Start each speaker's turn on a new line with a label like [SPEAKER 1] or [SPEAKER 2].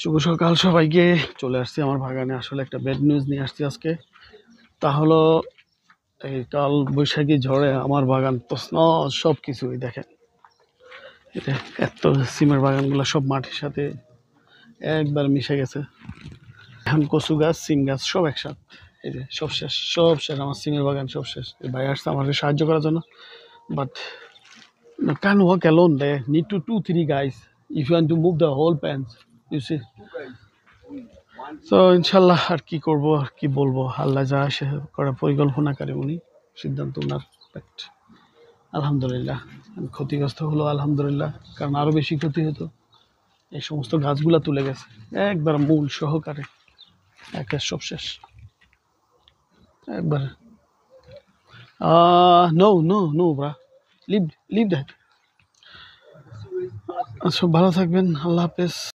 [SPEAKER 1] শুভ সকাল সবাইকে। চলে আসছি আমার বাগানে। আসলে একটা ব্যাড নিউজ নিয়ে আসছি আজকে। তা হলো এই কাল বৈশাখী ঝড়ে আমার বাগান তছনছ সব কিছুই দেখেন। এটা এত সিমের বাগানগুলো সব মাটির সাথে একবার মিশে গেছে। এখন কচু গাছ, সিম গাছ সব একসাথে। এই যে সব শেষ, সব শেষ। আমার সিমের বাগান সব শেষ। এই ভাই আসছে আমাকে সাহায্য করার জন্য, but can't work alone. They need to 2-3 guys if you want to move the whole pens. You see. তো ইনশাল্লাহ আর কি করব, আর কি বলবো, আল্লাহ যা আসে করার পরিকল্পনাকারী উনি, সিদ্ধান্ত উনার। বাট আলহামদুলিল্লাহ আমি ক্ষতিগ্রস্ত হলো, আলহামদুলিল্লাহ, কারণ আরো বেশি ক্ষতি হতো। এই সমস্ত গাছগুলা তুলে গেছে একবার মূল সহকারে, একের সব শেষ একবার। No no no bro, leave leave that. আচ্ছা ভালো থাকবেন, আল্লাহ হাফেজ।